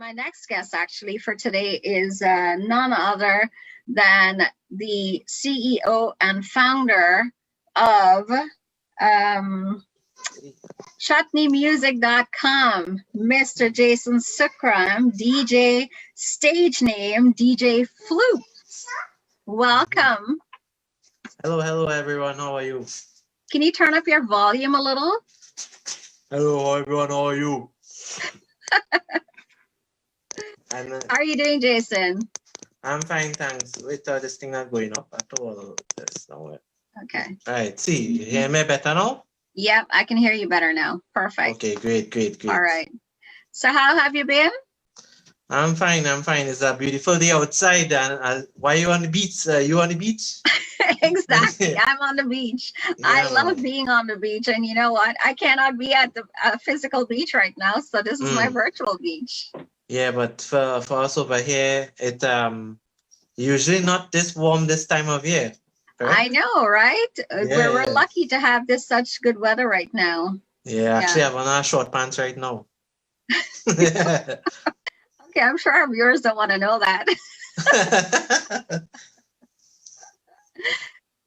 my next guest actually for today is none other than the CEO and founder of ChutneyMusic.com, Mr. Jason Sukram, DJ, stage name DJ Flute. Welcome. Hello everyone. How are you? Can you turn up your volume a little? Hello everyone. How are you? How are you doing, Jason? I'm fine, thanks. Wait, this thing not going up at all. There's nowhere. Okay. All right. See, you hear me better now? Yep, I can hear you better now. Perfect. Okay, great. All right. So how have you been? I'm fine. It's a beautiful day outside. And why are you on the beach? You on the beach? Exactly. I'm on the beach. Yeah. I love being on the beach. And you know what? I cannot be at the physical beach right now. So this is my virtual beach. Yeah, but for us over here, it usually not this warm this time of year. Correct? I know, right? Yeah, we're lucky to have this such good weather right now. Yeah, actually I'm on our short pants right now. Okay, I'm sure our viewers don't want to know that.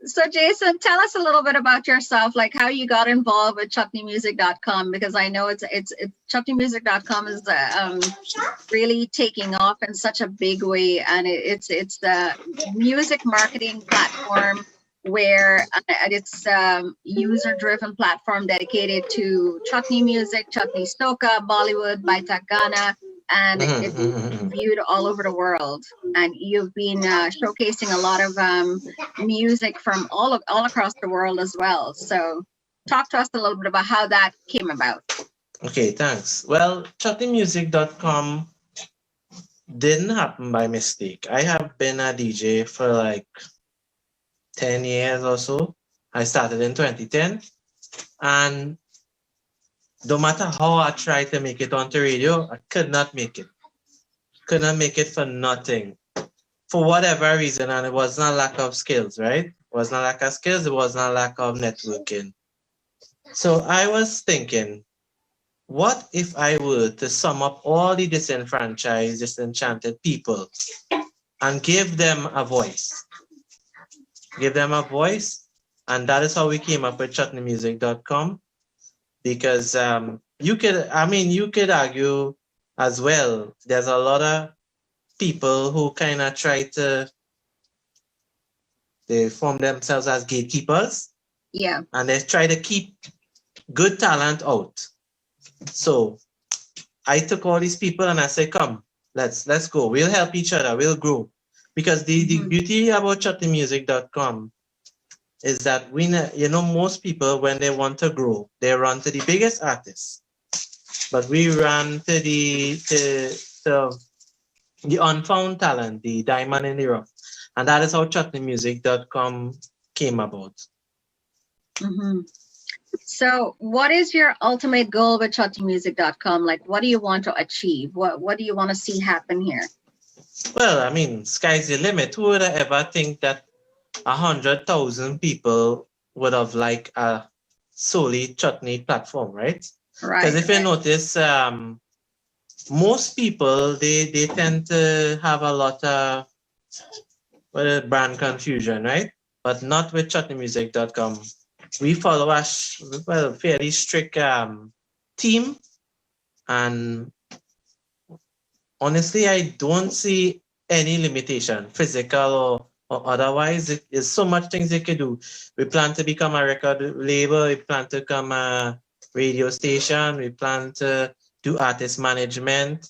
So Jason, tell us a little bit about yourself, like how you got involved with ChutneyMusic.com, because I know it's ChutneyMusic.com is really taking off in such a big way, and it's the music marketing platform where it's user-driven platform dedicated to Chutney music, Chutney Soca, Bollywood, Baita Ghana, and it's viewed all over the world. And you've been showcasing a lot of music from all across the world as well. So talk to us a little bit about how that came about. Okay, thanks. Well, ChutneyMusic.com didn't happen by mistake. I have been a DJ for like 10 years or so. I started in 2010, and no matter how I tried to make it onto radio, I could not make it. Could not make it for nothing. For whatever reason, and it was not lack of skills, right? It was not lack of skills, it was not lack of networking. So I was thinking, what if I were to sum up all the disenfranchised, disenchanted people and give them a voice? Give them a voice, and that is how we came up with ChutneyMusic.com. Because you could argue as well, there's a lot of people who kind of they form themselves as gatekeepers. Yeah. And they try to keep good talent out. So I took all these people and I said, come, let's go. We'll help each other. We'll grow. Because the beauty about ChutneyMusic.com is that most people, when they want to grow, they run to the biggest artists. But we run to the unfound talent, the diamond in the rough. And that is how ChutneyMusic.com came about. So what is your ultimate goal with ChutneyMusic.com? Like, what do you want to achieve? What do you want to see happen here? Well, I mean, sky's the limit. Who would ever think that 100,000 people would have like a solely Chutney platform, right? Right. Because if you notice, most people they tend to have a lot of brand confusion, right? But not with ChutneyMusic.com. We follow a fairly strict team, and honestly, I don't see any limitation, physical or otherwise. There's so much things they could do. We plan to become a record label. We plan to become a radio station. We plan to do artist management.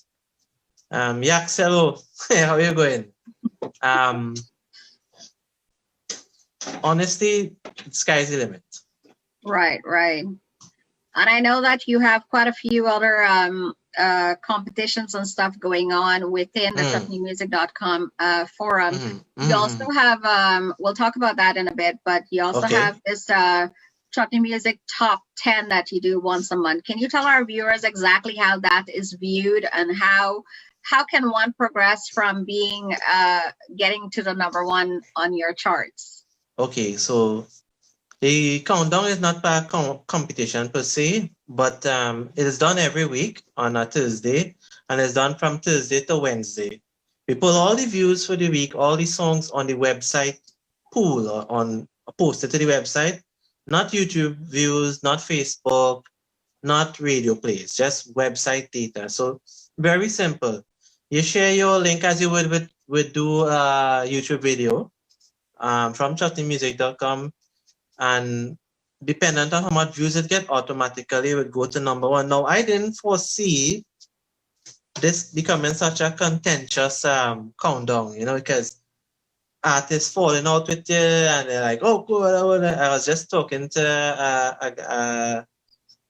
Yak, hello. How are you going? Honestly, the sky's the limit. Right. And I know that you have quite a few other competitions and stuff going on within the ChutneyMusic.com forum. You also have, we'll talk about that in a bit, but you also have this Chutney Music Top 10 that you do once a month. Can you tell our viewers exactly how that is viewed, and how can one progress from being getting to the #1 on your charts? Okay, so the countdown is not a competition per se, but it is done every week on a Thursday. and it's done from Thursday to Wednesday. We pull all the views for the week, all the songs on the website pool or on posted to the website, not YouTube views, not Facebook, not radio plays, just website data. So very simple. You share your link as you would do a YouTube video from chutneymusic.com, and dependent on how much views it get, automatically it would go to number one. Now, I didn't foresee this becoming such a contentious countdown, because artists falling out with you and they're like, oh, good. I was just talking to a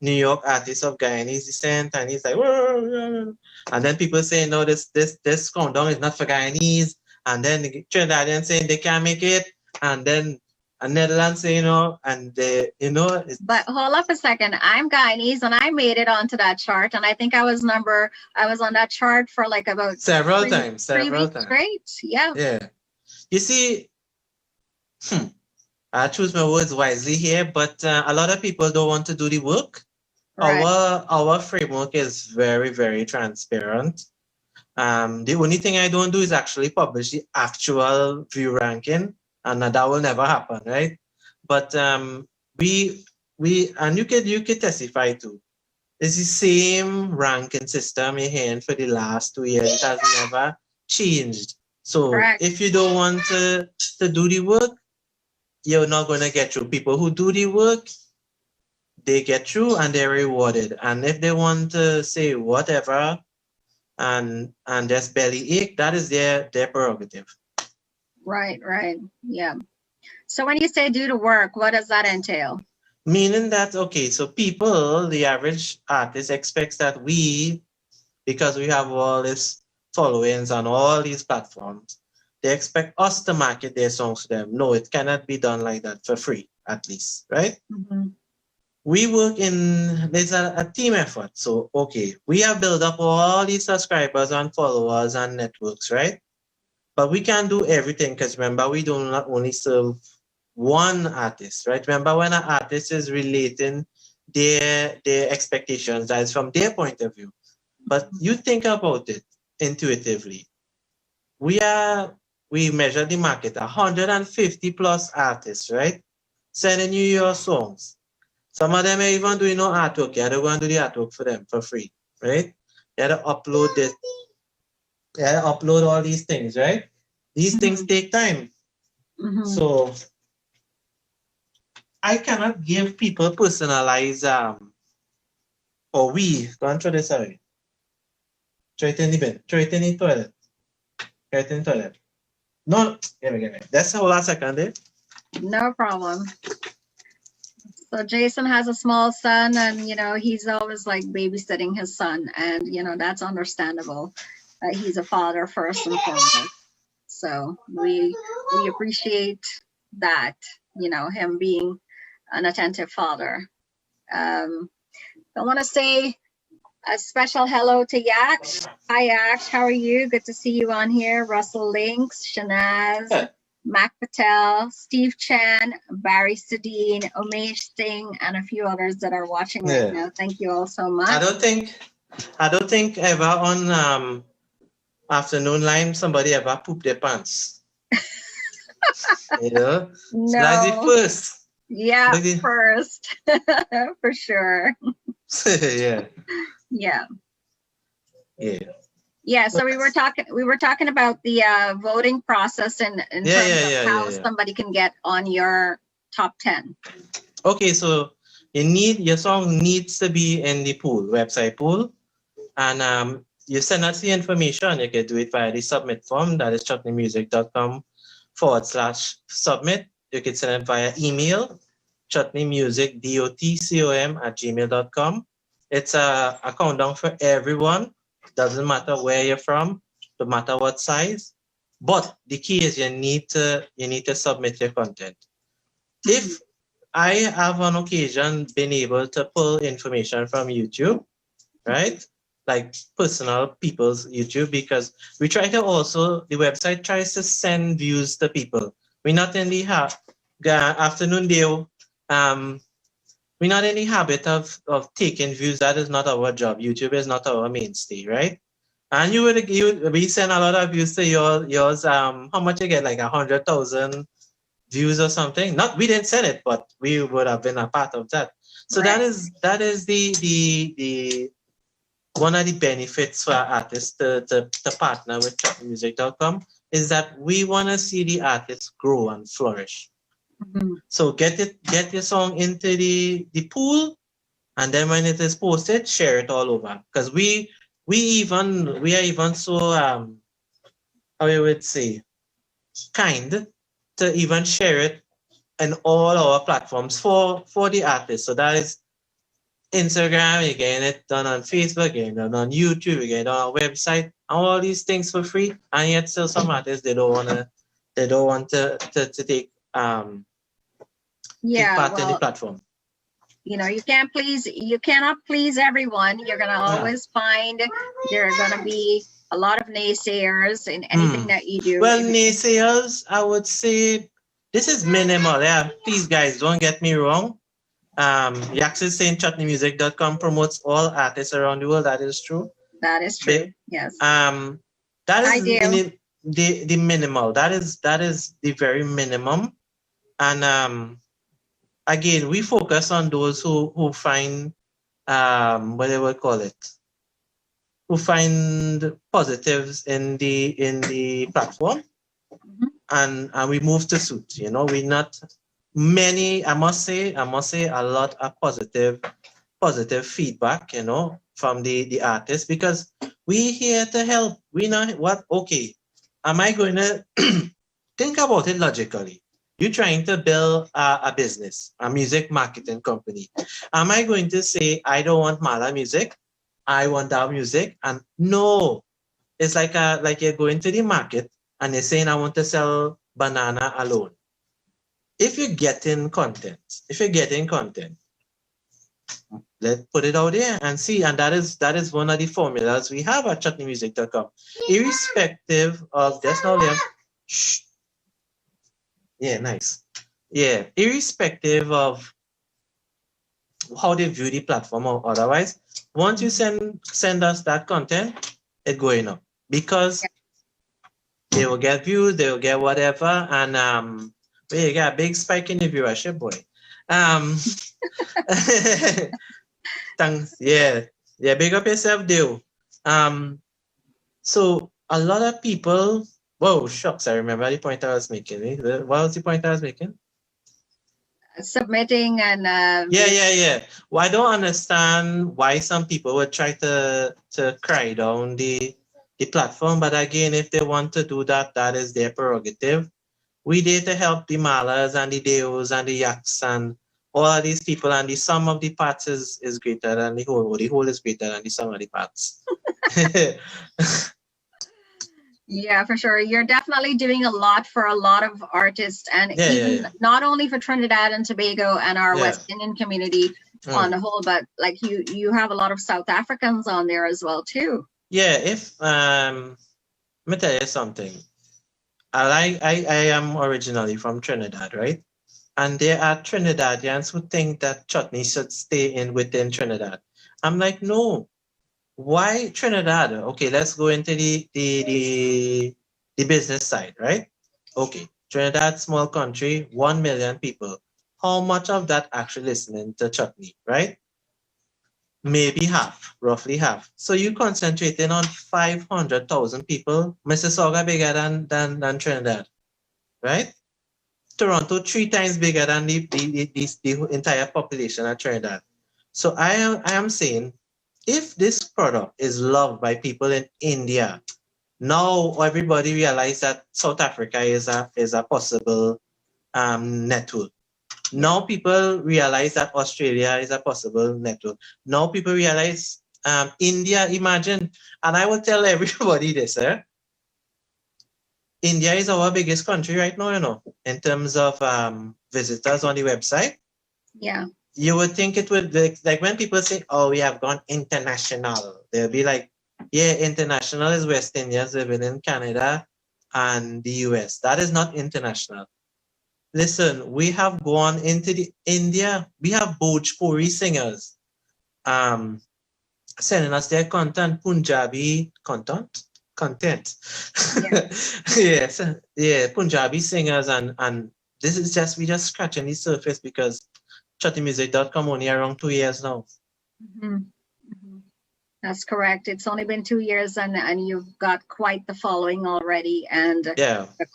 New York artist of Guyanese descent, and he's like, whoa. And then people saying, no, this countdown is not for Guyanese, and then the Trinidadians saying they can't make it, and then a Netherlands saying, and they, But hold up a second, I'm Guyanese and I made it onto that chart, and I think I was on that chart for like about several three times weeks straight. Yeah. You see, I choose my words wisely here, but a lot of people don't want to do the work. Right. Our framework is very, very transparent. The only thing I don't do is actually publish the actual view ranking, and that will never happen, right? But we and you could testify too. It's the same ranking system you're hearing for the last 2 years. It has never changed. So correct. If you don't want to do the work, you're not going to get through. People who do the work, they get through and they're rewarded. And if they want to say whatever and just belly ache, that is their prerogative. Right. Yeah. So when you say do the work, what does that entail? Meaning that, okay, so people, the average artist expects that we, because we have all this followings on all these platforms, they expect us to market their songs to them. No, it cannot be done like that for free, at least, right? Mm-hmm. We work there's a team effort. So, okay, we have built up all these subscribers and followers and networks, right? But we can't do everything because remember, we do not only serve one artist, right? Remember, when an artist is relating their expectations, that is from their point of view. But you think about it intuitively. We measure the market, 150 plus artists, right? Sending you your songs. Some of them are even doing no artwork. You have to go and do the artwork for them for free, right? You have to upload it. You have to upload all these things, right? These things take time. Mm-hmm. So I cannot give people personalized or we don't throw this away. Throw it in the bin. Throw it in the toilet. Throw it in the toilet. No, give me. That's the last second, eh? No problem. So Jason has a small son, and he's always like babysitting his son, and that's understandable. He's a father first and foremost. So we appreciate that, him being an attentive father. I want to say a special hello to Yaksh. Hi Yaksh, how are you? Good to see you on here. Russell Links, Shanaz, Mac Patel, Steve Chan, Barry Sedine, Umesh Singh, and a few others that are watching right now. Thank you all so much. I don't think ever on Afternoon Line somebody ever pooped their pants. No. That's the first. Yeah, first. For sure. Yeah. So we were talking about the voting process and in terms of how somebody can get on your top 10. Okay, so your song needs to be in the website pool, and you send us the information. You can do it via the submit form, that is chutneymusic.com/submit. You can send it via email, chutneymusic.com@gmail.com. It's a countdown for everyone. Doesn't matter where you're from, no matter what size. But the key is you need to submit your content. If I have on occasion been able to pull information from YouTube, right? Like personal people's YouTube, because we try to also, the website tries to send views to people. We not only have afternoon deal, we're not in the habit of taking views. That is not our job. YouTube is not our mainstay, right? And we send a lot of views to yours. How much you get? Like 100,000 views or something. Not we didn't send it, but we would have been a part of that. So Right. that is the one of the benefits for our artists to partner with chutneymusic.com is that we want to see the artists grow and flourish. Mhm. So get your song into the pool, and then when it is posted, share it all over. Because we are even so how you would say kind to even share it in all our platforms for the artists. So that is Instagram, you're getting it done on Facebook, you're getting it done on YouTube, you're getting it on our website, and all these things for free. And yet still some artists they don't want to take Yeah, part in the well, platform. you cannot please everyone. You're gonna always find there are gonna be a lot of naysayers in anything that you do. Well, naysayers, I would say this is minimal. Yeah, please guys, don't get me wrong. Yaxis saying chutneymusic.com promotes all artists around the world. That is true. That is true. Yes. That is the minimal. That is the very minimum. And again, we focus on those who find what they would call it, who find positives in the platform, and we move to suit. We not many. I must say a lot of positive feedback. From the artists, because we here to help. We know what. Okay, am I going to think about it logically? You're trying to build a business, a music marketing company. Am I going to say, I don't want Mala music, I want that music? And no, it's like you're going to the market and you're saying, I want to sell banana alone. If you're getting content, let's put it out there and see. And that is one of the formulas we have at chutneymusic.com. Irrespective of just now, Liam. Shh. Yeah, nice. Yeah, irrespective of how they view the platform or otherwise, once you send us that content, it's going up because they will get views, they will get whatever, and you got a big spike in the viewership, boy. Thanks. Yeah, big up yourself, Dale. So a lot of people. Whoa, shucks! I remember the point I was making. What was the point I was making? Submitting and yeah. Well, I don't understand why some people would try to cry down the platform, but again, if they want to do that, that is their prerogative. We there to help the Malas and the Deos and the Yaks and all of these people, and the sum of the parts is greater than the whole, or the whole is greater than the sum of the parts. Yeah, for sure. You're definitely doing a lot for a lot of artists, and not only for Trinidad and Tobago and our West Indian community on the whole, but like you have a lot of South Africans on there as well too. Yeah, if let me tell you something. I am originally from Trinidad, right? And there are Trinidadians who think that Chutney should stay within Trinidad. I'm like, no. Why Trinidad? Okay, let's go into the business side, right? Okay, Trinidad, small country, 1 million people. How much of that actually listening to Chutney, right? Maybe half, roughly half. So you concentrating on 500,000 people. Mississauga bigger than Trinidad, right? Toronto 3 times bigger than the entire population of Trinidad. So I am saying, if this product is loved by people in India, now everybody realize that South Africa is a possible network. Now people realize that Australia is a possible network. Now people realize India, imagine, and I will tell everybody this, India is our biggest country right now, in terms of visitors on the website. Yeah. You would think it would, like when people say, oh, we have gone international, they'll be like, yeah, international is West Indians living in Canada and the US. That is not international. Listen, we have gone into the India. We have Bhojpuri singers. sending us their content, Punjabi content. Yeah. Yes, yeah, Punjabi singers, and this is just we just scratching the surface because chutneymusic.com only around 2 years now. Mhm. Mhm. That's correct. It's only been 2 years, and you've got quite the following already. And Yeah. the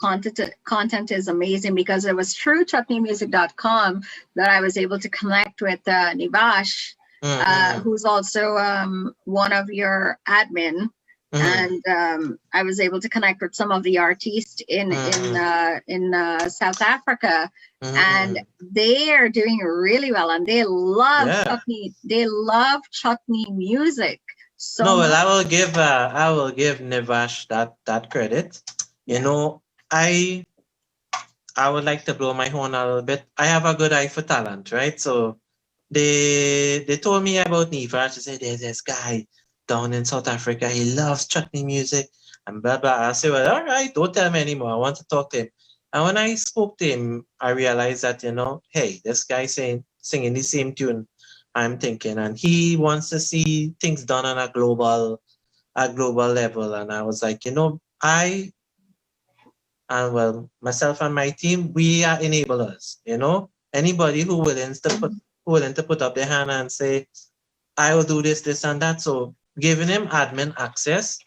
content is amazing, because it was through chutneymusic.com that I was able to connect with Nivash, who's also one of your admin. And I was able to connect with some of the artists in South Africa, and they are doing really well, and they love chutney. They love chutney music. So no, well, I will give Nivash that credit. You know, I would like to blow my horn a little bit. I have a good eye for talent, right? So they told me about Nivash. They said there's this guy down in South Africa. He loves chutney music and blah blah. I said, well, all right, don't tell me anymore. I want to talk to him. And when I spoke to him, I realized that, hey, this guy singing the same tune I'm thinking, and he wants to see things done on a global level. And I was like, myself and my team, we are enablers. Anybody who willing to put up their hand and say, I will do this and that. So giving him admin access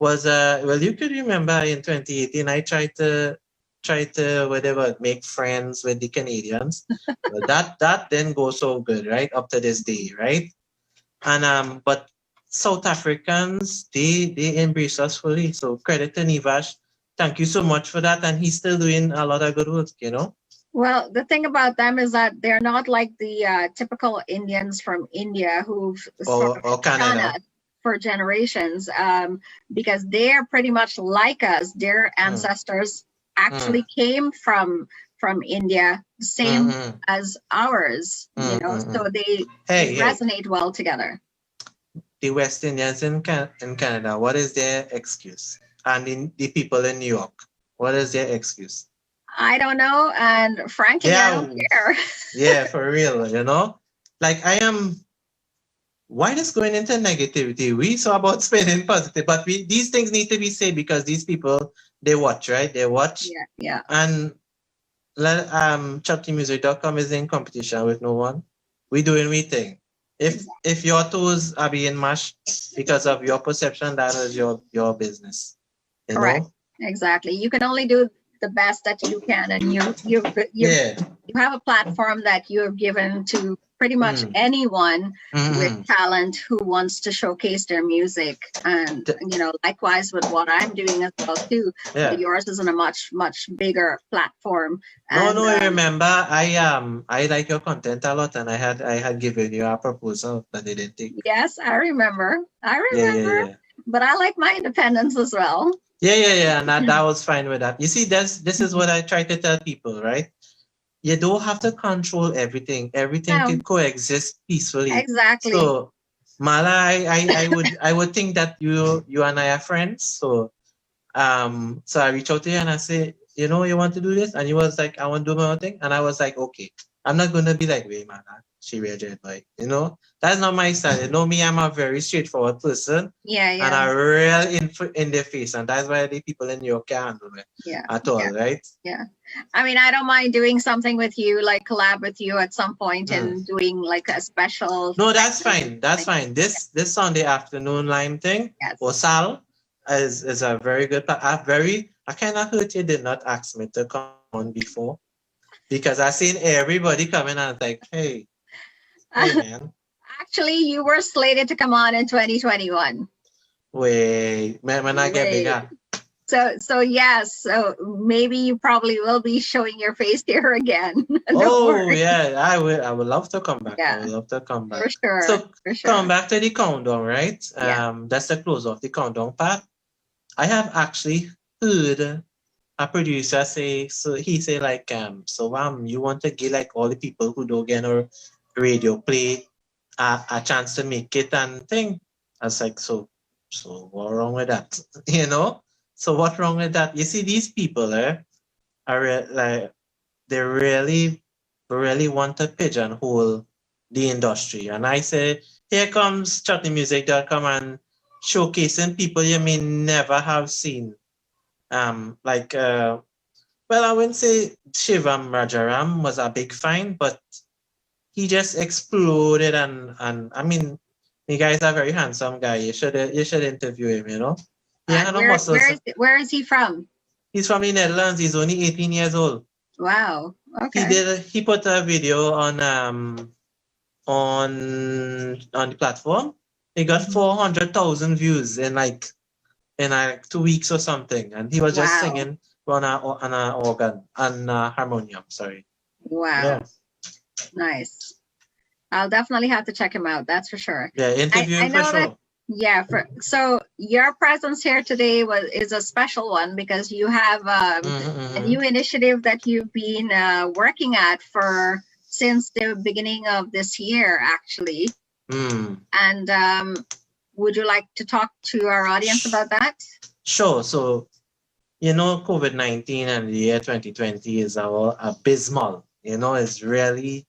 was you could remember in 2018 I tried to whatever make friends with the Canadians. Well, that didn't go so good, right? Up to this day, right? And but South Africans, they embrace us fully. So credit to Nivash. Thank you so much for that. And he's still doing a lot of good work. Well, the thing about them is that they're not like the typical Indians from India who've sort or of Canada for generations, because they're pretty much like us. Their ancestors actually came from India, same as ours, so they resonate well together. The West Indians in Canada, what is their excuse? And the people in New York, what is their excuse? I don't know, and frankly, I don't care. Yeah, for real, Like why just going into negativity? We saw about spinning positive, but these things need to be said because these people, they watch, right? They watch. Yeah. And chutneymusic.com is in competition with no one. We doing we thing. If your toes are being mashed because of your perception, that is your business. Correct. Exactly. You can only do the best that you can, and you have a platform that you have given to pretty much anyone with talent who wants to showcase their music. And likewise with what I'm doing as well too. But yours is on a much bigger platform. And, remember, I like your content a lot, and I had given you a proposal that they didn't take. Yes, I remember. Yeah. But I like my independence as well. Yeah, and that was fine with that. You see, this is what I try to tell people, right? You don't have to control everything. Everything can coexist peacefully. Exactly. So, Mala, I would think that you and I are friends. So, so I reach out to you and I say, you want to do this, and you was like, I want to do my own thing, and I was like, okay, I'm not gonna be like, wait, man, she rejected, like, that's not my style. You know me, I'm a very straightforward person. Yeah. And I real in their face, and that's why the people in New York can't handle it. At all, right? Yeah. I mean, I don't mind doing something with you, like collab with you at some point and doing like a special. No, that's fine. That's fine. This Sunday afternoon Lime thing, or Sal, is a very good. I kind of hurt you did not ask me to come on before, because I seen everybody coming and I was like, hey man. Actually, you were slated to come on in 2021. Wait, when I get bigger. So yes, so maybe you probably will be showing your face here again. Yeah, I would love to come back. Yeah. I would love to come back. For sure. So come back to the countdown, right? That's the close of the countdown part. I have actually heard a producer say, so he say like, you want to give like all the people who don't get a radio play a chance to make it and thing. I was like, so what's wrong with that? So what's wrong with that? You see, these people are like, they really want to pigeonhole the industry. And I say, here comes chutneymusic.com and showcasing people you may never have seen. Well, I wouldn't say Shivam Rajaram was a big find, but he just exploded and I mean, the guy is a very handsome guy. You should interview him, you know. He had no muscles. Where is he from? He's from the Netherlands. He's only 18 years old. Wow. Okay. He put a video on the platform. He got 400,000 views in like 2 weeks or something, and he was just singing on a organ and harmonium. Sorry. Wow. Yeah. Nice. I'll definitely have to check him out. That's for sure. Yeah, interview him for sure. So your presence here today is a special one because you have a new initiative that you've been working at since the beginning of this year, actually. And would you like to talk to our audience about that? Sure. So, you know, COVID-19 and the year 2020 is abysmal. You know, it's really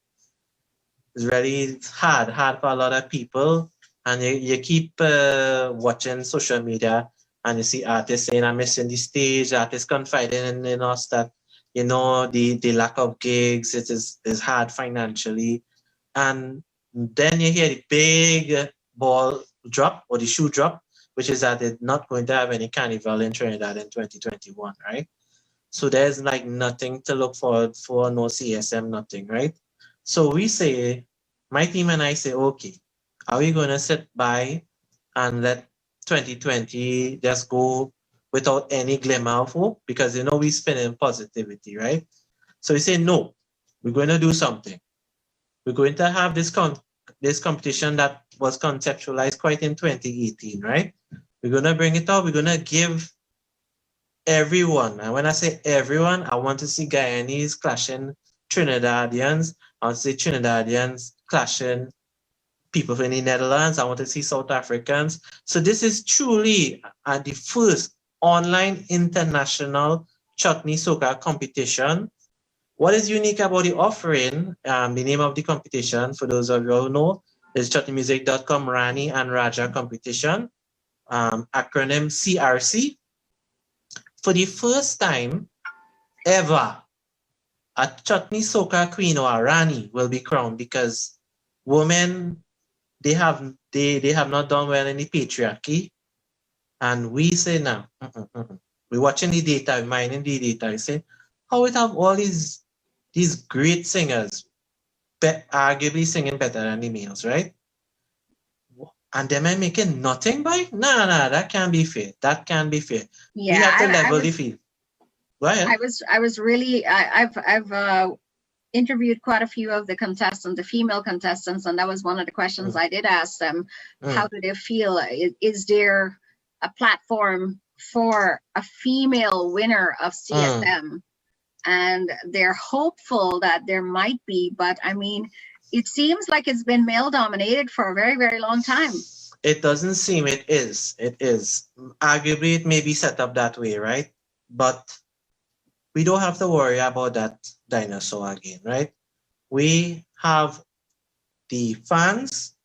hard for a lot of people. And you keep watching social media and you see artists saying, I'm missing the stage, artists confiding in us that, you know, the lack of gigs, it is hard financially. And then you hear the big ball drop or the shoe drop, which is that they're not going to have any carnival in Trinidad in 2021, right? So there's like nothing to look forward for, no CSM, nothing, right? So we say, my team and I say, okay, are we going to sit by and let 2020 just go without any glimmer of hope? Because, you know, we spin in positivity, right? So we say, no, we're going to do something. We're going to have this competition that was conceptualized quite in 2018, right? We're going to bring it out. We're going to give everyone, and when I say everyone, I want to see Guyanese clashing Trinidadians. I want to see Trinidadians clashing people from the Netherlands. I want to see South Africans. So this is truly the first online international Chutney Soca competition. What is unique about the offering, the name of the competition, for those of you who know, is chutneymusic.com Rani and Raja competition, acronym CRC. For the first time ever, a Chutney Soca queen or a Rani will be crowned because women, they have not done well in the patriarchy. And we say now, we're watching the data, mining the data, we say, how we have all these great singers, arguably singing better than the males, right? And them are making nothing by? No, that can't be fair. That can't be fair. Yeah, we have to level the field. Go ahead. I was really, I've interviewed quite a few of the contestants, the female contestants, and that was one of the questions I did ask them. How do they feel? Is there a platform for a female winner of CSM? And they're hopeful that there might be, but I mean, it seems like it's been male dominated for a very, very long time. It doesn't seem it is. It is. Arguably, it may be set up that way, right? But we don't have to worry about that dinosaur again, right? We have the fans.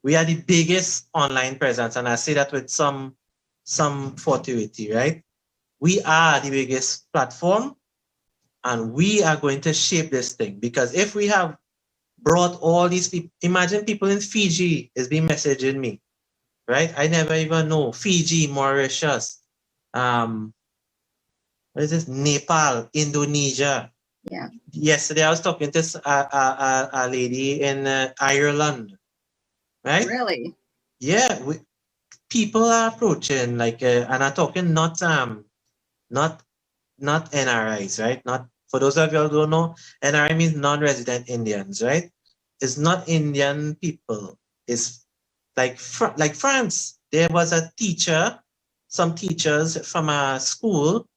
We are the biggest online presence, and I say that with some fortuity, right? We are the biggest platform, and we are going to shape this thing, because if we have brought all these people, imagine people in Fiji is been messaging me, right? I never even know. Fiji, Mauritius, what is this? Nepal, Indonesia. Yeah. Yesterday I was talking to a lady in Ireland, right? Really? Yeah, people are approaching like, and I'm talking not NRIs, right? Not, for those of you who don't know, NRI means non-resident Indians, right? It's not Indian people. It's like France. There was a teacher, some teachers from a school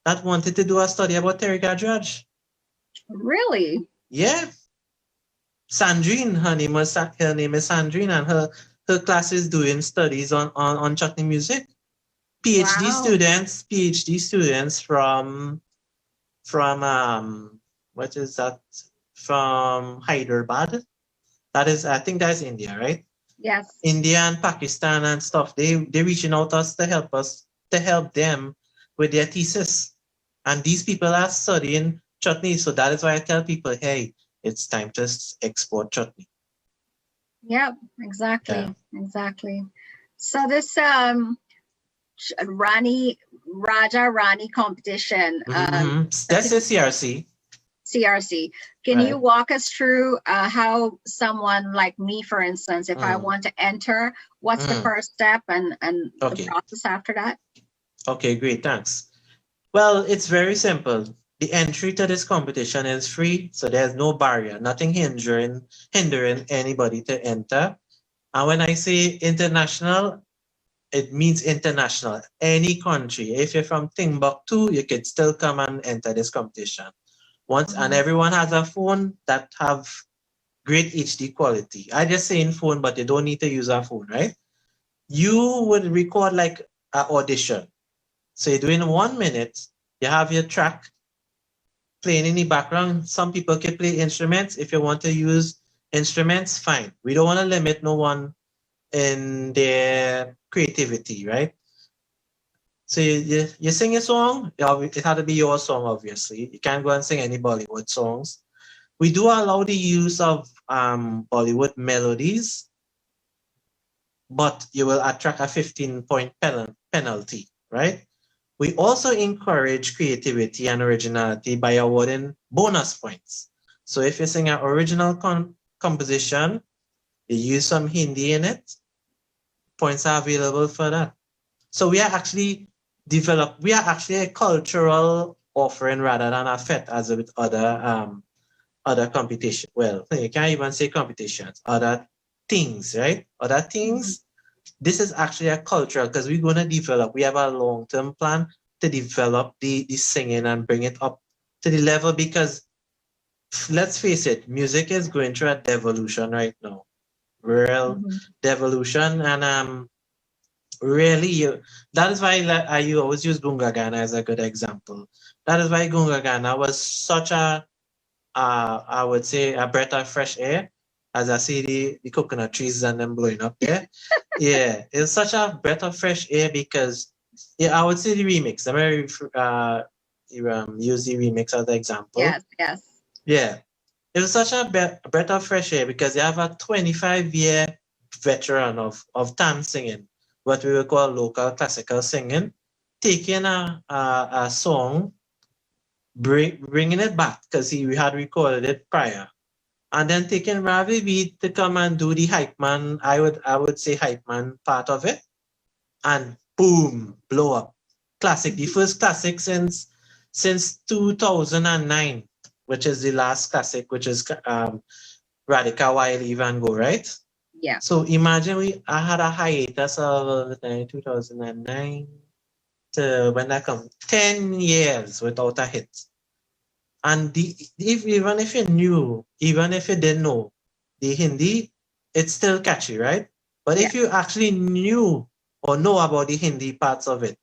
that wanted to do a study about Terry Gadraj. Really? Yeah. Sandrine, her name is Sandrine, and her class is doing studies on Chutney music. PhD students from what is that? From Hyderabad. That is, I think that's India, right? Yes. India and Pakistan and stuff. They reaching out us to help them with their thesis. And these people are studying chutney. So that is why I tell people, hey, it's time to export chutney. Yep, exactly. Yeah. Exactly. So this Rani competition, That's a CRC. CRC. Can you Right. walk us through how someone like me, for instance, if I want to enter, what's the first step and the Okay. process after that? Okay, great, thanks. Well, it's very simple. The entry to this competition is free, so there's no barrier, nothing hindering anybody to enter. And when I say international, it means international. Any country. If you're from Timbuktu, you can still come and enter this competition. And everyone has a phone that have great HD quality. I just say in phone, but you don't need to use a phone, right? You would record like an audition. So you're doing 1 minute, you have your track playing in the background. Some people can play instruments. If you want to use instruments, fine. We don't want to limit no one in their creativity, right? So you sing a song, it had to be your song, obviously. You can't go and sing any Bollywood songs. We do allow the use of Bollywood melodies, but you will attract a 15-point penalty, right? We also encourage creativity and originality by awarding bonus points. So if you sing an original composition, you use some Hindi in it, points are available for that. So we are actually a cultural offering rather than a fet as with other competition. Well, you can't even say competitions, other things, right? Other things. This is actually a cultural because we're going to develop. We have a long-term plan to develop the singing and bring it up to the level because let's face it, music is going through a devolution right now. Real devolution and really that is why you always use Gunga Gana as a good example. That is why Gunga Gana was such a I would say a breath of fresh air as I see the coconut trees and them blowing up there. Yeah, it's such a breath of fresh air because I would say the remix. I'm very use the remix as an example. Yes, yes. Yeah, it was such a breath of fresh air because you have a 25-year veteran of tam singing, what we would call local classical singing, taking a song, bringing it back because we had recorded it prior, and then taking Ravi Beat to come and do the hype man. I would say hype man part of it, and boom, blow up. Classic, the first classic since 2009, which is the last classic, which is Radhika While Even Go, right? Yeah. So imagine I had a hiatus of 2009 to when I come 10 years without a hit. And even if you knew, even if you didn't know the Hindi, it's still catchy, right? But if you actually knew or know about the Hindi parts of it,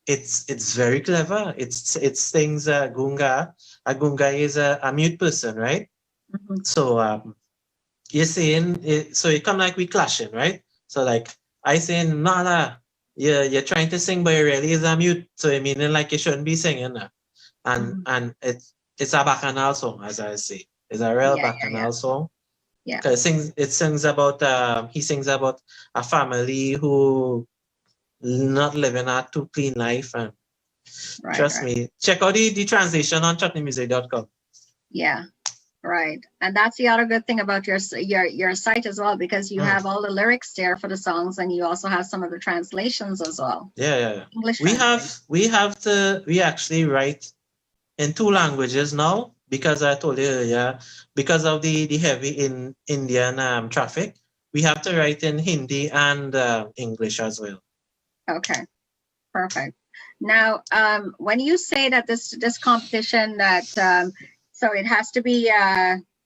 it's very clever. It sings Gunga. A Gunga is a mute person, right? So you're saying so it come like we clashing, right? So like I saying nada, you're trying to sing, but you really is a mute. So it meaning like you shouldn't be singing that. And it's a bacchanal song, as I say. It's a real bacchanal song. Yeah. Because he sings about a family who not living a too clean life, and trust me, check out the translation on chutneymusic.com. Yeah. Right. And that's the other good thing about your site as well, because you have all the lyrics there for the songs, and you also have some of the translations as well. Yeah. English we actually write in 2 languages now because I told you earlier, because of the heavy in Indian traffic, we have to write in Hindi and English as well. Okay. Perfect. Now, when you say that this competition that so it has to be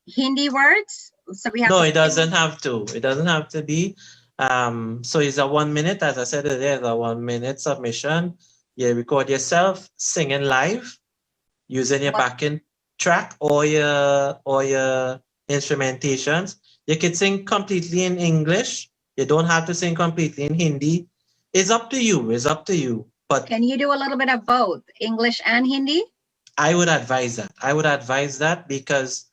Hindi words. So we have. No, it doesn't have to. It doesn't have to be. So it's a 1 minute, as I said earlier, it's a 1 minute submission. You record yourself singing live using your backing track or your instrumentations. You could sing completely in English. You don't have to sing completely in Hindi. It's up to you. It's up to you. But can you do a little bit of both, English and Hindi? I would advise that. I would advise that because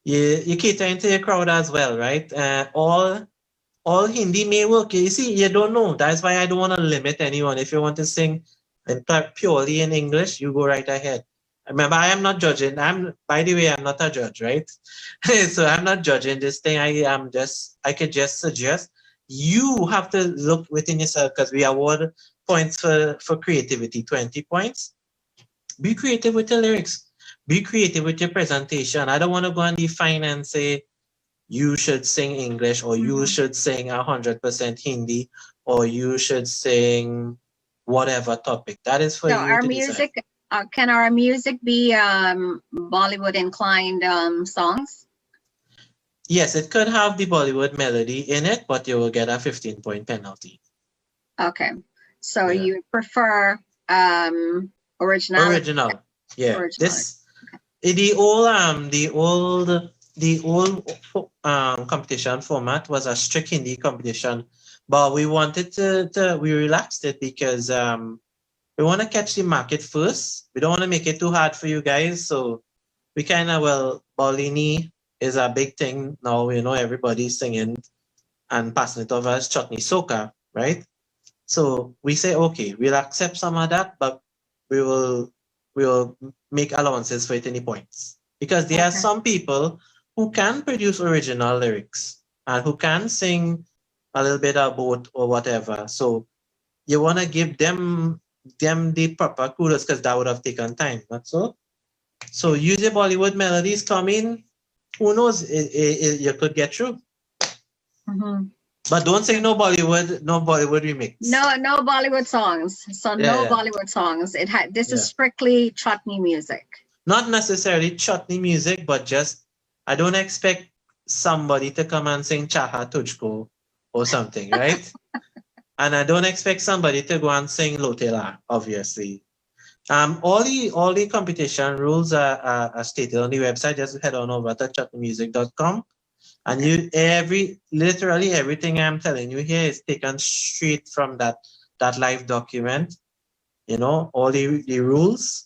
you cater into your crowd as well, right? All Hindi may work. You see, you don't know. That's why I don't want to limit anyone. If you want to sing purely in English, you go right ahead. Remember, I am not judging. By the way, I'm not a judge, right? So I'm not judging this thing. I could just suggest you have to look within yourself because we award points for creativity, 20 points. Be creative with your lyrics. Be creative with your presentation. I don't want to go and define and say you should sing English or you should sing 100% Hindi or you should sing whatever topic. That is for So you our to music, decide. can our music be Bollywood inclined songs? Yes, it could have the Bollywood melody in it, but you will get a 15-point penalty. Okay. So Yeah. you prefer originality? Original. Yeah. Originality. This the old competition format was a strict Hindi competition, but we wanted we relaxed it because we want to catch the market first. We don't want to make it too hard for you guys. So we kind of, Baulini is a big thing now. You know, everybody's singing and passing it over as Chutney Soca, right? So we say, okay, we'll accept some of that, but we will make allowances for it any points. Because there are some people who can produce original lyrics and who can sing a little bit of both or whatever. So you want to give them the proper kudos because that would have taken time, not so? So use your Bollywood melodies, come in. Who knows? You could get through. But don't say no Bollywood remix. No Bollywood songs. So no Bollywood songs. This is strictly chutney music. Not necessarily chutney music, but just I don't expect somebody to come and sing Chaha Tujhko or something, right? And I don't expect somebody to go and sing Lotela, obviously. All the competition rules are stated on the website. Just head on over to chutneymusic.com. And literally everything I'm telling you here is taken straight from that live document. You know, all the rules.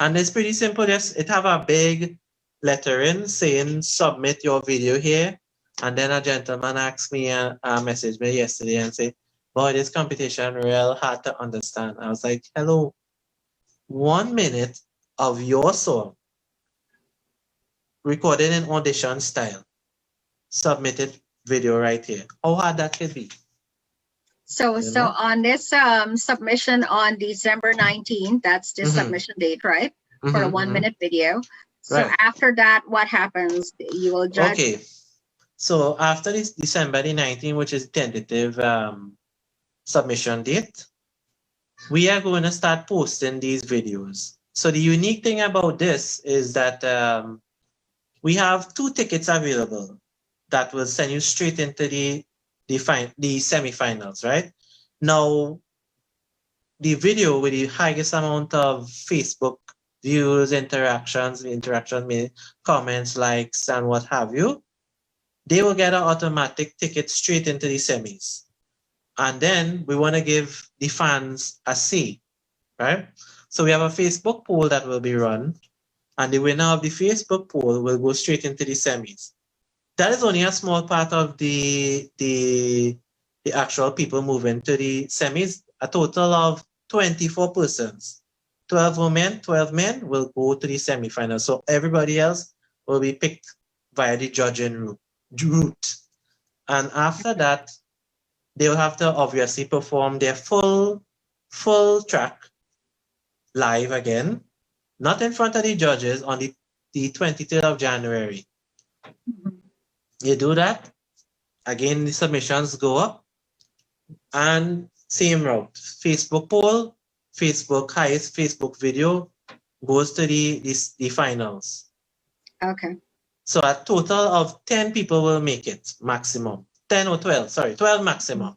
And it's pretty simple. It have a big lettering saying submit your video here. And then a gentleman asked me messaged me yesterday and said, boy, this competition real hard to understand. I was like, hello, 1 minute of your song recorded in audition style. Submitted video right here. How hard that could be? So on this submission on December 19th, that's the submission date, right? For a 1 minute video. So after that, what happens? You will judge. Okay. So after this December 19th, which is tentative submission date, we are going to start posting these videos. So the unique thing about this is that we have 2 tickets available that will send you straight into the semifinals, right? Now, the video with the highest amount of Facebook views, interactions, comments, likes, and what have you, they will get an automatic ticket straight into the semis. And then we want to give the fans a say, right? So we have a Facebook poll that will be run, and the winner of the Facebook poll will go straight into the semis. That is only a small part of the actual people moving to the semis. A total of 24 persons, 12 women, 12 men will go to the semifinals. So everybody else will be picked via the judging route. And after that, they will have to obviously perform their full track live again, not in front of the judges, on the 23rd of January. You do that, again, the submissions go up, and same route. Facebook poll, highest Facebook video goes to the finals. Okay. So a total of 10 people will make it, maximum. 10 or 12, sorry, 12 maximum,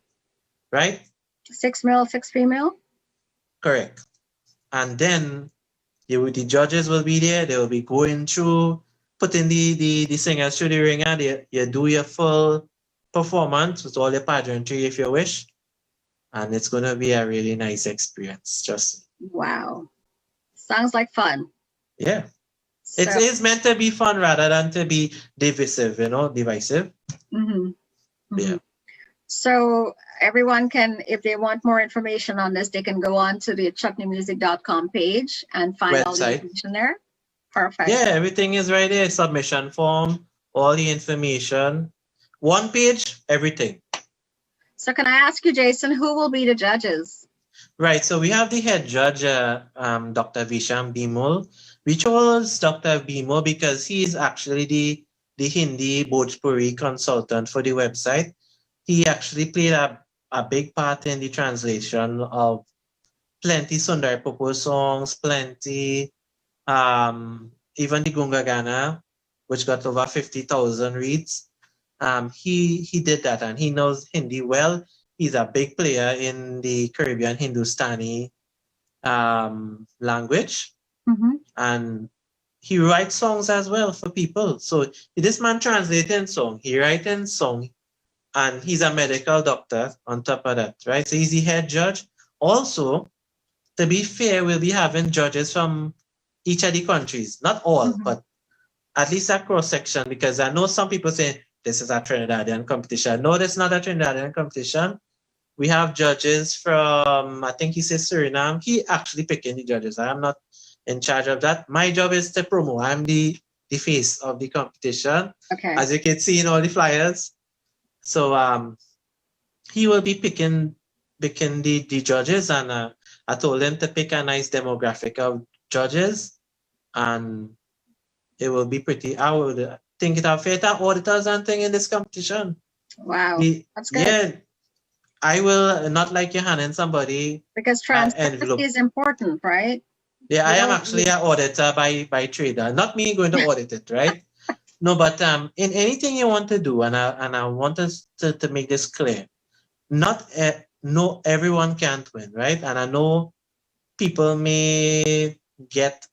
right? 6 male, 6 female? Correct. And then the judges will be there. They will be going through, putting the singers through the ringer. You do your full performance with all your pageantry if you wish. And it's going to be a really nice experience. Just Wow. Sounds like fun. yeah. So, It's meant to be fun rather than to be divisive, divisive. Yeah. So everyone can, if they want more information on this, they can go on to the chutneymusic.com page and find all the Website. information there. Perfect. Yeah, everything is right there. Submission form, all the information. One page, everything. So can I ask you, Jason, who will be the judges? Right. So we have the head judge, Dr. Visham Bimol. We chose Dr. Bimol because he is actually the Hindi Bhojpuri consultant for the website. He actually played a big part in the translation of plenty Sundar Popo songs, plenty, even the Gunga Gana, which got over 50,000 reads. He did that, and he knows Hindi well. He's a big player in the Caribbean Hindustani language, and he writes songs as well for people. So this man translating song, he writing song, and he's a medical doctor on top of that, right? So he's the head judge. Also, to be fair, we'll be having judges from each of the countries, not all, but at least a cross section, because I know some people say this is a Trinidadian competition. No, this is not a Trinidadian competition. We have judges from, I think he says Suriname. He actually picking the judges. I am not in charge of that. My job is to promote. I'm the face of the competition. Okay. As you can see in all the flyers. So he will be picking the judges, and I told him to pick a nice demographic of judges, and it will be pretty. I would think it have fair auditors and thing in this competition. Wow, that's good. Yeah, I will not like you handing somebody because transparency is important, right? Yeah, I am actually an auditor by trade. Not me going to audit it, right? No, but in anything you want to do, and I want us to make this clear, not everyone can't win, right? And I know people may get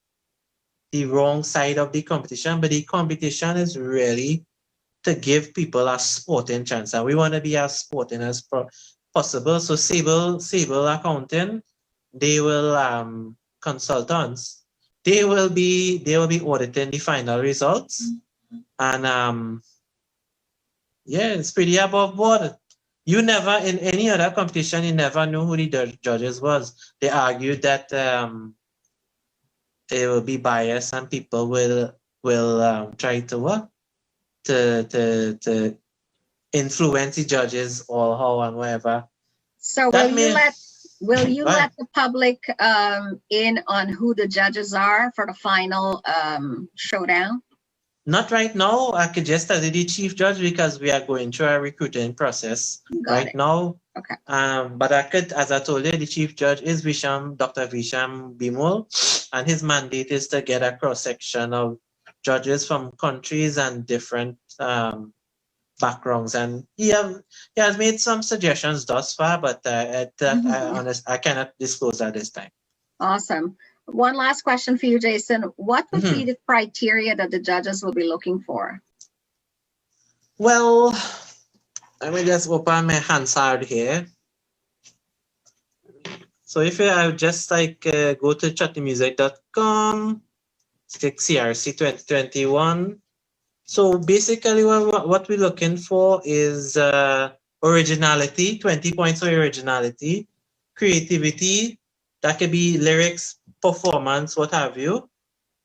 the wrong side of the competition, but the competition is really to give people a sporting chance, and we want to be as sporting as possible. So Sable Accounting, they will consultants, they will be auditing the final results, and yeah, it's pretty above board. You never, in any other competition, you never knew who the judges was. They argued that they will be biased and people will try to influence the judges or how and whatever. So will you let the public in on who the judges are for the final showdown? Not right now. I could just tell you the chief judge because we are going through a recruiting process now. Okay. But I could, as I told you, the chief judge is Dr. Visham Bimol, and his mandate is to get a cross section of judges from countries and different backgrounds, and he has made some suggestions thus far, but I cannot disclose at this time. Awesome. One last question for you, Jason. What would be the criteria that the judges will be looking for? Well, let me just open my Hansard here. So if you just go to chutneymusic.com, click CRC 2021. So basically what we're looking for is originality, 20 points for originality, creativity, that could be lyrics, performance, what have you,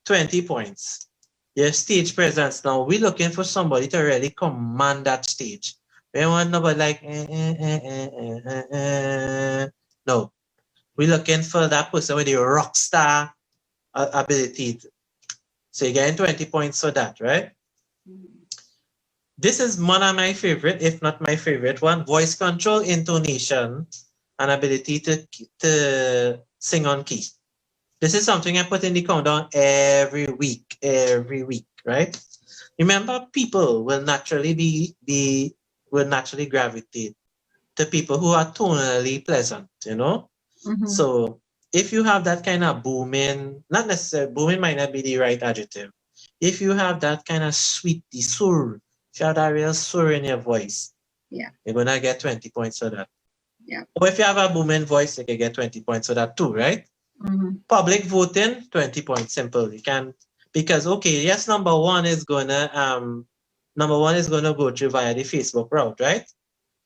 20 points. Your stage presence. Now we're looking for somebody to really command that stage. We don't want nobody like no. We're looking for that person with the rock star ability. So you're getting 20 points for that, right? This is one of my favorite, if not my favorite one. Voice control, intonation, and ability to sing on key. This is something I put in the countdown every week, right? Remember, people will naturally will naturally gravitate to people who are tonally pleasant, So if you have that kind of booming, not necessarily, booming might not be the right adjective. if you have that kind of sweetie sur, if you have that real sur in your voice, Yeah. you're gonna get 20 points for that. Yeah. Or if you have a booming voice, you can get 20 points for that too, right? Public voting, 20 points, simple. You can, because okay, yes, number one is gonna go through via the Facebook route, right?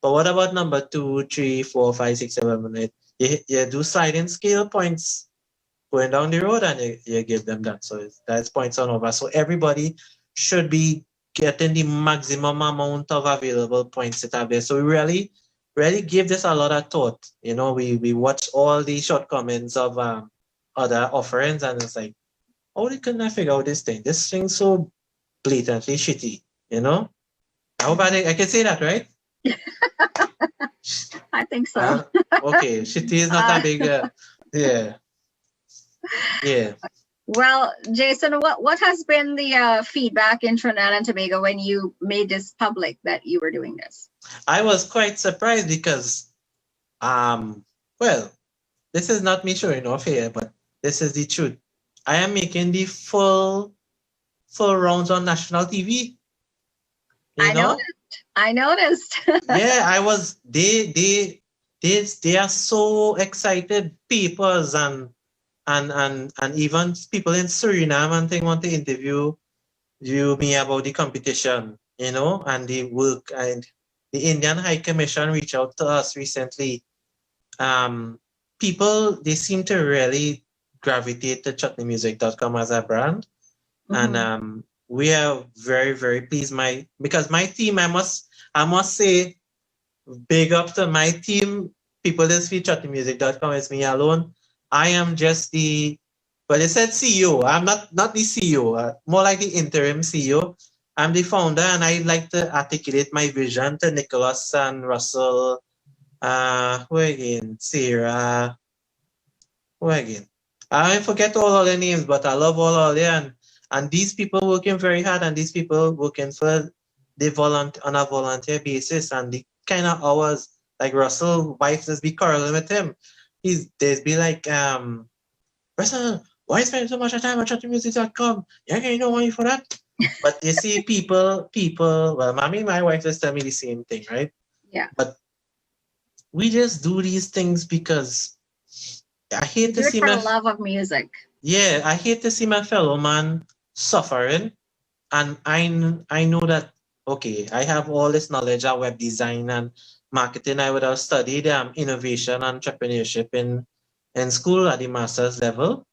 But what about number 2, 3, 4, 5, 6, 7, 8? You do sliding scale points going down the road, and you give them that. So that's points on over. So everybody should be getting the maximum amount of available points that are there. So we really give this a lot of thought. You know, we watch all the shortcomings of other offerings, and it's like, how they couldn't I figure out this thing? This thing's so blatantly shitty, you know? I hope I can say that, right? I think so. Okay, shitty is not a big, yeah. Yeah. Well, Jason, what has been the feedback in Trinidad and Tobago when you made this public that you were doing this? I was quite surprised because, well, this is not me showing off here, but this is the truth. I am making the full rounds on national TV. I noticed. Yeah, I was. They are so excited. Papers and even people in Suriname and thing want to interview me about the competition, you know, and the work. And the Indian High Commission reached out to us recently. People, they seem to really gravitate to chutneymusic.com as a brand. And we are very, very pleased. Because my team, I must say, big up to my team. People that see chutneymusic.com, it's me alone. I am just they said CEO. I'm not the CEO, more like the interim CEO. I'm the founder, and I like to articulate my vision to Nicholas and Russell, who again? Sarah, who again? I forget all of their names, but I love all of them. And these people working very hard, and these people working for on a volunteer basis, and the kind of hours, like Russell, wife just be quarreling with him. There's be like, Russell, why spend so much time on chutneymusic.com? Yeah, you know money for that. But you see, people, well, my wife just tell me the same thing, right? Yeah. But we just do these things because I hate to see my love of music. Yeah, I hate to see my fellow man suffering. And I know that, okay, I have all this knowledge of web design and marketing. I would have studied innovation and entrepreneurship in school at the master's level.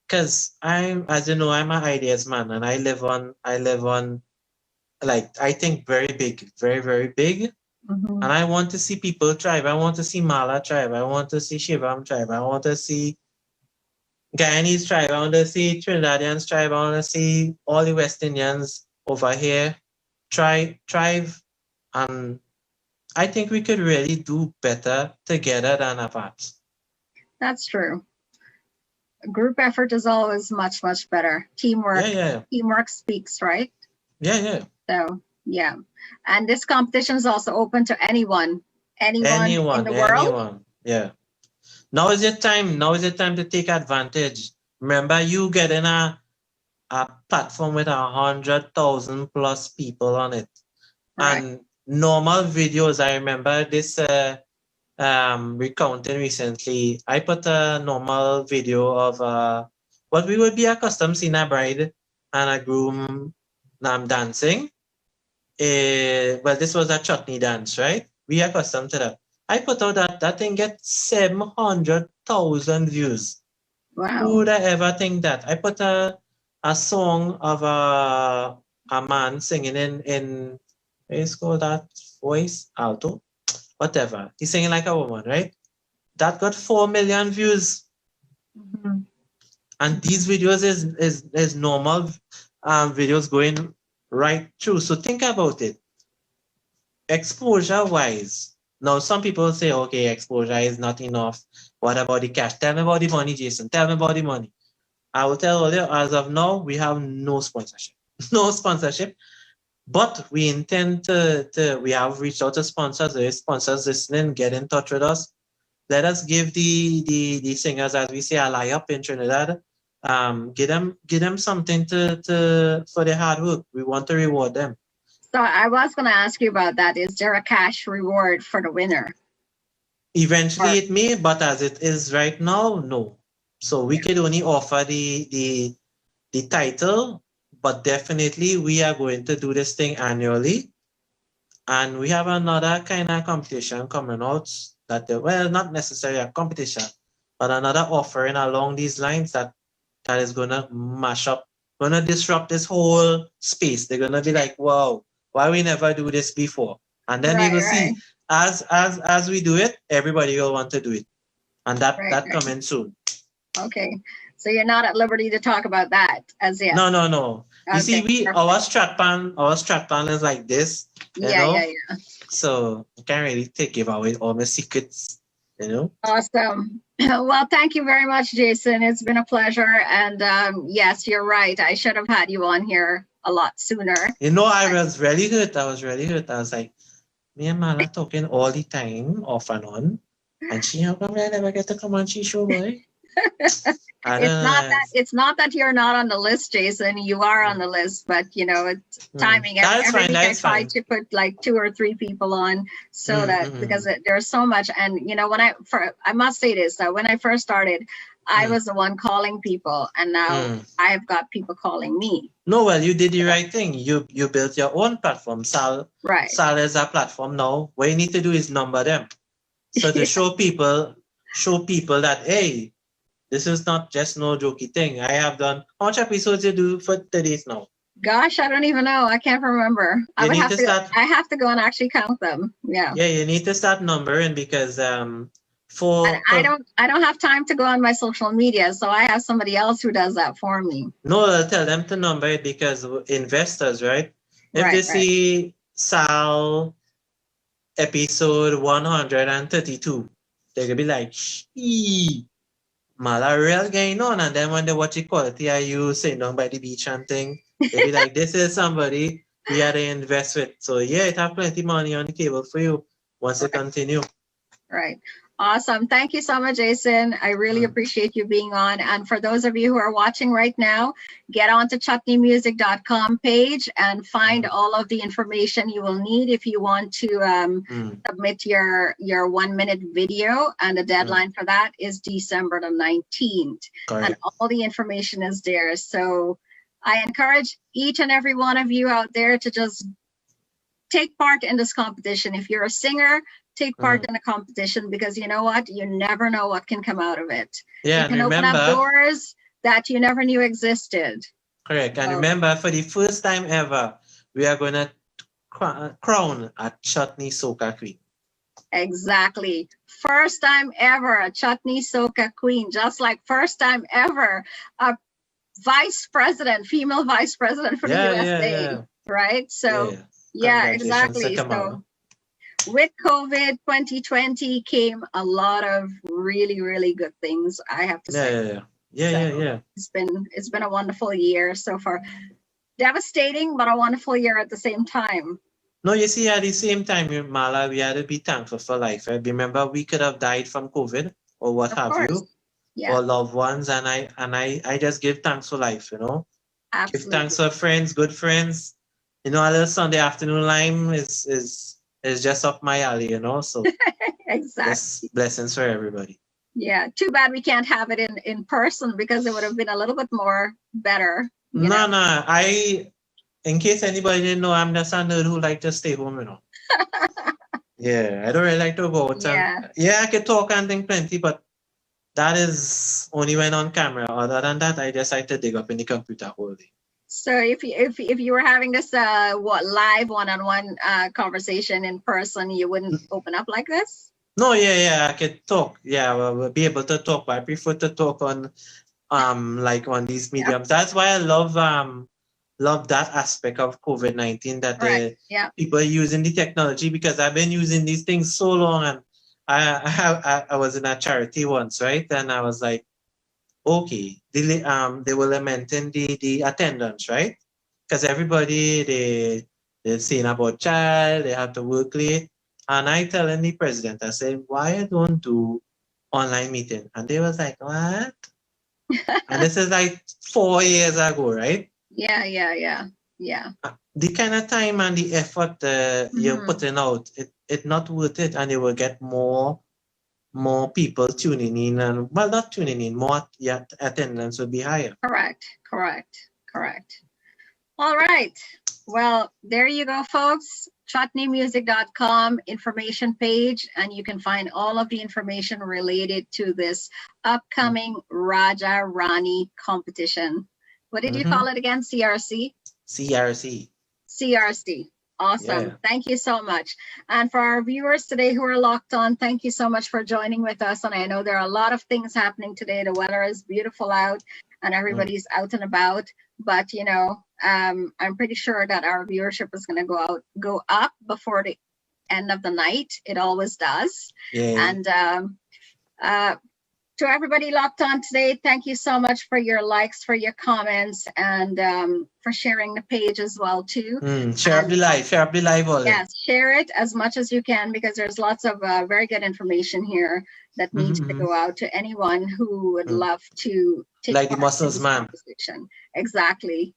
Because as you know, I'm an ideas man, and I live on like, I think very big, very, very big. And I want to see people thrive. I want to see Mala thrive. I want to see Shivam thrive. I want to see Guyanese thrive. I want to see Trinidadians thrive. I want to see all the West Indians over here thrive. And I think we could really do better together than apart. That's true. Group effort is always much, much better. Teamwork. Yeah. Teamwork speaks, right? Yeah. So, yeah. And this competition is also open to anyone in the world. Yeah. Now is your time. Now is the time to take advantage. Remember, you getting a platform with 100,000 plus people on it. Right. And normal videos, I remember this recounting recently. I put a normal video of what we would be accustomed seeing a bride and a groom dancing. Well, this was a chutney dance, right? We are accustomed to that. I put out that thing get 700,000 views. Wow. Who would I ever think that? I put a song of a man singing in what's called that voice? Alto? Whatever. He's singing like a woman, right? That got 4 million views. And these videos is normal videos going right through. So think about it. Exposure-wise, now some people say, okay, exposure is not enough. What about the cash? Tell me about the money, Jason. Tell me about the money. I will tell you, as of now, we have no sponsorship. No sponsorship. But we intend we have reached out to sponsors. There is sponsors listening, get in touch with us. Let us give the singers, as we say, a lie up in Trinidad, give them something to for their hard work. We want to reward them. So I was going to ask you about that. Is there a cash reward for the winner? Eventually it may, but as it is right now, no. So we could only offer the title, but definitely we are going to do this thing annually. And we have another kind of competition coming out that, well, not necessarily a competition, but another offering along these lines that is going to mash up, going to disrupt this whole space. They're going to be like, wow, why we never do this before? And then they will see, as we do it, everybody will want to do it. And that coming soon. Okay. So you're not at liberty to talk about that as yet? No. You see, our strat plan is like this. You know? So I can't really give away all my secrets, you know? Awesome. Well, thank you very much, Jason. It's been a pleasure. And yes, you're right. I should have had you on here a lot sooner. You know, I was really hurt. I was like, me and Mala talking all the time, off and on. And she, how come I never get to come on she show, boy? It's not that you're not on the list, Jason. You are on the list, but you know, it's timing. Every week I try to put like 2 or 3 people on, so that because there's so much. And you know, I must say this, that when I first started, I was the one calling people, and now I've got people calling me. No, well, you did the right thing. You built your own platform. Sal is a platform now. What you need to do is number them, so to show people that, hey, this is not just no jokey thing. I have done, how much episodes you do for today's now? Gosh, I don't even know. I can't remember. I have to go and actually count them. Yeah. Yeah, you need to start numbering because I don't have time to go on my social media, so I have somebody else who does that for me. No, I'll tell them to number it because investors, right? If they see Sal episode 132, they're gonna be like, shee. Mala real going on, and then when they watch the quality of you sitting down by the beach and thing, they'll be like, this is somebody we had to invest with. So yeah, it have plenty money on the table for you once they continue. Right. Awesome. Thank you so much, Jason. I really appreciate you being on. And for those of you who are watching right now, get onto chutneymusic.com page and find all of the information you will need if you want to submit your 1-minute video. And the deadline for that is December the 19th. Correct. And all the information is there. So I encourage each and every one of you out there to just take part in this competition. If you're a singer, take part in a competition, because you know what? You never know what can come out of it. Yeah, you can open up doors that you never knew existed. Correct. And remember, for the first time ever, we are going to crown a Chutney Soca Queen. Exactly. First time ever, a Chutney Soca Queen. Just like first time ever, a vice president, female vice president for the USA. Right? So, yeah exactly. So, with COVID 2020 came a lot of really, really good things, I have to say. Yeah. It's been a wonderful year so far. Devastating, but a wonderful year at the same time. No, you see, at the same time, Mala, we had to be thankful for life. Right? Remember, we could have died from COVID or what have you, or loved ones, and I just give thanks for life, you know. Absolutely. Give thanks for friends, good friends. You know, a little Sunday afternoon lime is just up my alley, you know. So exactly. Blessings for everybody. Yeah, too bad we can't have it in person, because it would have been a little bit more better. No. In case anybody didn't know, I'm just a nerd who like to stay home, you know. Yeah, I don't really like to go out. Yeah, I could talk and think plenty, but that is only when on camera. Other than that, I just like to dig up in the computer all day. So if you were having this live one-on-one conversation in person, you wouldn't open up like this? No, I could talk. Yeah, we'll be able to talk, but I prefer to talk on like on these mediums. That's why I love that aspect of COVID-19, that people are using the technology, because I've been using these things so long, and I was in a charity once, right? And I was like, okay, they were lamenting the attendance, right? Because everybody, they're saying about child, they have to work late. And I telling the president, I said, why I don't do online meeting? And they was like, what? And this is like 4 years ago, right? Yeah. The kind of time and the effort you're putting out, it not worth it, and you will get more people tuning in, and well, not tuning in, more attendance will be higher. Correct. All right. Well, there you go, folks. Chutneymusic.com information page, and you can find all of the information related to this upcoming Raja Rani competition. What did you call it again? CRC? CRC. Awesome. Yeah. Thank you so much. And for our viewers today who are locked on, thank you so much for joining with us. And I know there are a lot of things happening today. The weather is beautiful out and everybody's out and about. But, you know, I'm pretty sure that our viewership is going to go up before the end of the night. It always does. Yeah. And to everybody locked on today, thank you so much for your likes, for your comments, and for sharing the page as well too. Share up the live, all. Yes, share it as much as you can, because there's lots of very good information here that needs to go out to anyone who would love to take like the muscles man. Exactly.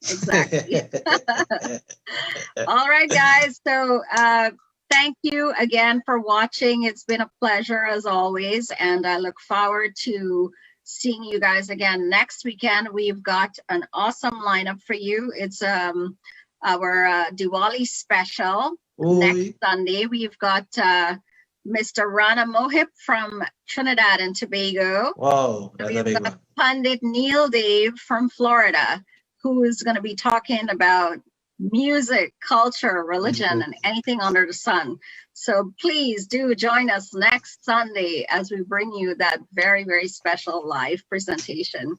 All right, guys. So thank you again for watching. It's been a pleasure as always, and I look forward to seeing you guys again next weekend. We've got an awesome lineup for you. It's our Diwali special. Next Sunday. We've got Mr. Rana Mohip from Trinidad and Tobago. Wow, that's a big one. We've got Pandit Neil Dave from Florida, who is going to be talking about music, culture, religion, and anything under the sun. So please do join us next Sunday as we bring you that very, very special live presentation.